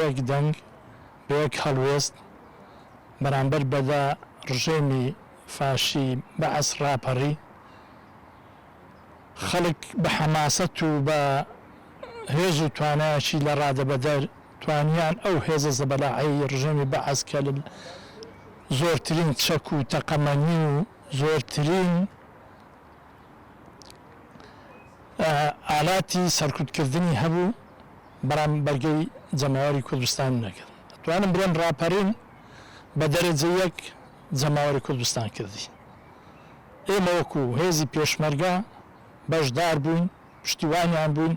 بەیەک دەنگ بەیەک هەڵوێست بەرامبەر بەدا ڕژێمی فاشی بەعەس ڕاپەڕی خەڵک بە حەماسەت و بە هێز و توانایەکی لە ڕادەبەدەر توانیان ئەو هێزە زەبەلاعەی ڕژێمی بەعەس کە زۆرترین چەک و تەقەمەنی و زۆرترین ئالاتی سەرکوتکردنی هەبوو بەرام بەرگەی جەماوەری کوردستان نەکرد. توانم برێن ڕاپەڕین بە دەرەجە یەک جەماوەری کوردستان کردی. ئێمە وەکو هێزی پێشمەرگە بەشدار بووین، پشتیوانیان بووین،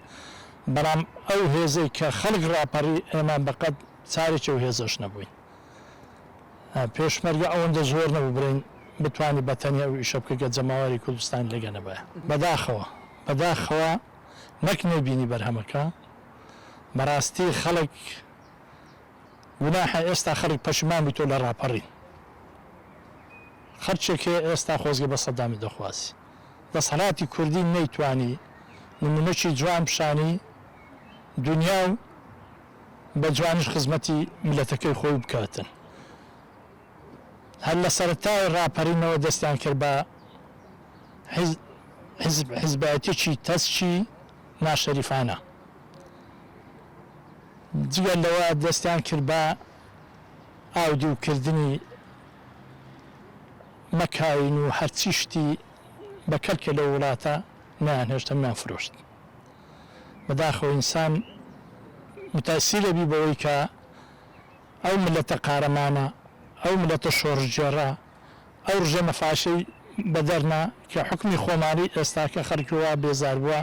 بەڵام ئەو هێزەی کە خەڵک ڕاپەڕی ئێمان بەقەت چارێکی ئەو هێزەش نەبووین. پێشمەرگە ئەوەندە زۆر نەبوو برێن بتوانانی بەتەنیا ئەو ئیشە بکە جەماوەری کوردستان لەگە نەبایە. بەداخەوە نەک نەبینی بەرهەمەکە بەڕاستی خەڵک گوناحە ئێستا خەڵک پەشیمان بوویتۆ لە ڕاپەڕی. خەرچێکێ ئێستا خۆزگە بە سەدامی دەخواسی. دەسەڵاتی کوردی نەیتوانی نمونەکی جوان پیشانی دنیا و بە جوانیش خزمەتی میلەتەکەی خۆی بکاتن. هەر لە سەرەتای ڕاپەڕینەوە دەستیان کرد بە حیزبایەتێکی تەسکی ناشەریفانە. جگەل لەوە دەستیان کرد بە ئاودووکردنی مەکاین و هەرچی شتی بەکەلکە لە وڵاتە نەیانهێشتە میان فرۆشت. بەداخەوە ئینسان متاسیرە بی بەوەی کە ئەو ملەتە قارەمانە، ئەو ملەتە شۆڕژێڕە، ئەو ڕژێمە فاشەی بەدەرنا کە حکمی خۆماڵی ئێستا کە خەڵکیوا بێزار بووە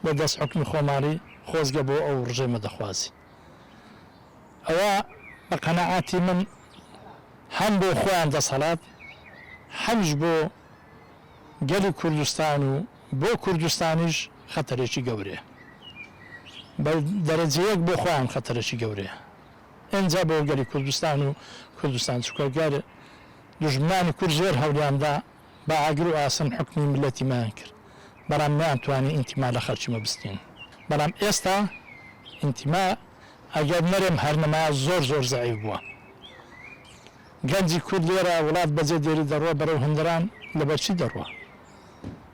بە دەست حکمی خۆماڵی خۆزگە بۆ ئەو ڕژێمە دەخوازی. ئەوە بە قەنەعاتی من هەم بۆ خۆیان دەسەڵات هەمیش بۆ گەلی کوردستان و بۆ کوردستانیش خەتەرێکی گەورەیە. بە دەرەجەیەک بۆ خۆیان خەتەرێکی گەورەیە. ئەنجا بۆ گەلی کوردستان و کوردستان چکۆگەر دژمنانی کورد زۆر هەولیاندا بە ئاگر و ئاسن حکمی ملەتیمان کرد، بەڵام نەیانتوانی ئینتیما لە خەڵکیمە بستین. بەڵام ئێستا ئینتیما ئەگەر نەرێم هەرنەمایە زۆر زەعیف بووە. گەنجی کورد لێرە وڵات بەجێ دێری دەڕوە بەرەو هەندران لەبەرچی دەڕوە.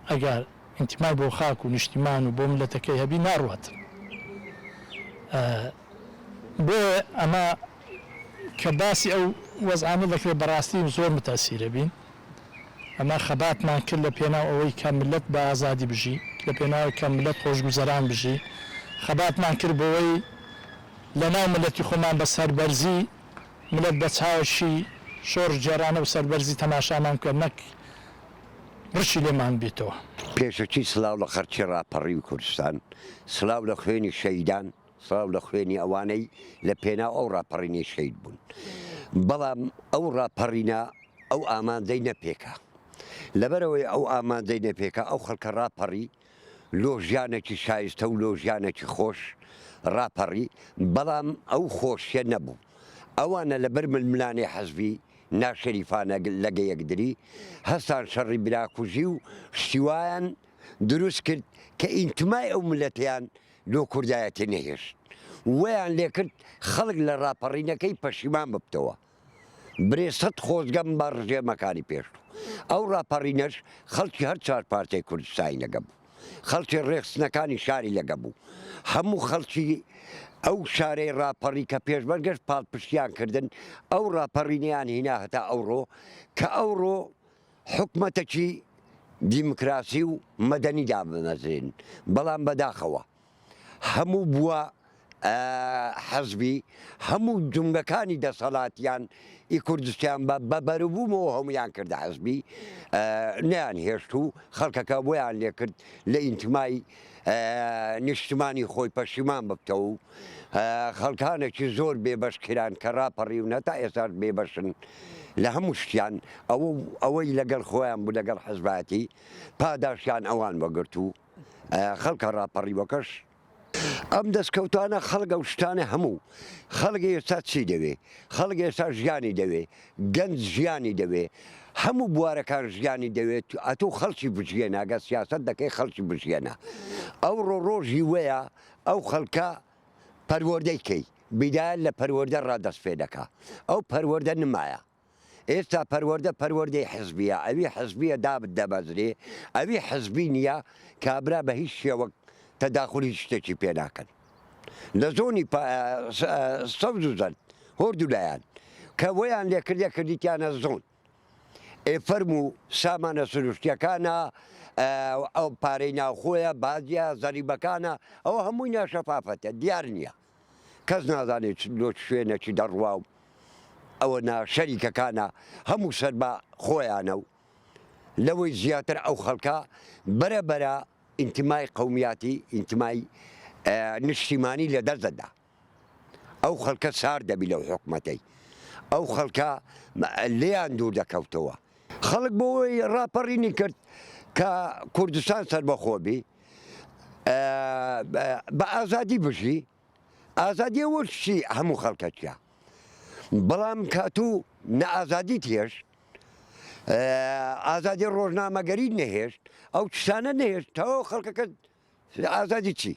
ئەگەر ئینتیمای بۆ خاک و نیشتیمان و بۆ ملەتەکەی هەبی ناڕوات. بۆ ئەمە کە باسی ئەو وەزعانە دەکرێت بەڕاستی زۆر متاسیرە بین. ئەمە خەباتمان کرد لە پێناو ئەوەی کە ملەت بە ئازادی بژی، لە پێناوی کە ملەت خۆشگوزەران بژی، خەباتمان کرد بەوەی لە ناو ملەتی خۆمان بە سەربەرزی ملەت بە چاوەشی شۆڕ جێرانە و سەربەرزی تەماشامان کرد نەک ڕشی لێمان بێتەوە. پێشەکی سلااو لە خەرچی ڕاپەڕی و کوردستان، سلااو لە خوێنی شەیدان، سلااو لە خوێنی ئەوانەی لە پێناو ئەو ڕاپەڕینەی شەید بوون. بەڵام ئەو ڕاپەڕینە ئەو ئامادەی نەپێکە. لەبەرەوەی ئەو ئامادەی نەپێکە ئەو خەڵکە ڕاپەڕی لۆ ژیانێکی شایستە و لۆ ژیانێکی خۆش ڕاپەڕی، بەڵام ئەو خۆشیە نەبوو. ئەوانە لەبەر ململانی حەزبی ناشەریفانە لەگە یەکدری هەستان شەڕی براکوژی و شتیوایان دروست کرد کە ئینتمای ئەو ملەتیان لۆ کوردایەتی نەهێشت. ویان لێ کرد خەڵک لە ڕاپەڕینەکەی پەشیمان ببتەوە. برێسەد خۆزگەم بە ڕژێمەکانی پێشت. ئەو ڕاپەڕینەش خەڵکی هەر چوار پارتەی کوردستانی لەگە بوو. خەڵکی ڕێخستنەکانی شاری لەگە بوو. هەموو خەڵکی ئەو شارەی ڕاپەڕی کە پێشبەرگەش پاڵپشتیان کردن ئەو ڕاپەڕینیان هینا هەتا ئەوڕۆ کە ئەوڕۆ حکومەتێکی دیموکراسی و مەدەنی دابنەزێن. بەڵام بەداخەوە هەموو بووە حەزبی هەموو جونگەکانی دەسەڵاتیان ئی کوردستان بە بەروبوومەوە هەمویان کردە حەزبی نەیان هێشت و خەڵکەکە بۆیان لێ کرد لە ئینتمای نیشتمانی خۆی پەشیمان ببتەوە و خەڵکانێکی زۆر بێبەشکران کە ڕاپەڕی و نەتا ئێستاش بێبەشن لە هەموو شتیان ئەوەی لەگەڵ خۆیان بوو لەگەڵ حەزباتی پاداشیان ئەوان وەگرت و خەڵکە ڕاپەڕی وەکەش ئەم دەستکەوتانە خەڵگە و شتانە هەموو خەڵگە ئێستا چی دەوێ؟ خەڵگە ئێستا ژیانی دەوێ، گەنج ژیانی دەوێ، هەموو بوارەکان ژیانی دەوێت ئەتۆ خەڵکی بژێنە ئەگە سیاسەت دەکەی خەڵکی بژێنە. ئەو ڕۆژی وەیە ئەو خەڵکە پەروەردەی کەی بیدایە لە پەروەردە ڕادەست پێ دەکا ئەو پەروەردە نمایە ئێستا پەروەردەی حزبیە ئەوی حزبیە دابت دەبەزرێ ئەوی حزبی نییە کابرا بە هیچ شێوە تەداخل هیچ شتێکی پێ ناکەن لە زۆنی سەوز و زەرد هۆردولایەن کە وەیان لێکردە کردیتیانە زۆن فەرم و سامانە سروشتیەکانە ئەو پارەی ناوخۆیە بازیە زەریبەکانە ئەوە هەمووی ناشەفافەتە دیار نییە کەس نازانێت لۆ شوێنێکی دەڕوا و ئەوە شەریکەکانە هەموو سەر بە خۆیانە و لەوەی زیاتر ئەو خەڵکە بەرەبەرە ئینتیمای قەومیاتی ئینتیمای نیشتیمانی لە دەردەدا ئەو خەڵکە سار دەبی لەو حکومەتەی ئەو خەڵکە لێیان دوور دەکەوتەوە خەڵک بۆەوەی ڕاپەڕینی کرد کە کوردستان سەربەخۆبی بە ئازادی بژی ئازادی وەرچی هەموو خەڵکەتیە بەڵام کاتوو نەئازادیت هێشت ئازادی ڕۆژنامەگەری نەهێشت ئەو چشانە نەهێشت تەواو خەڵکەکە ئازادی چی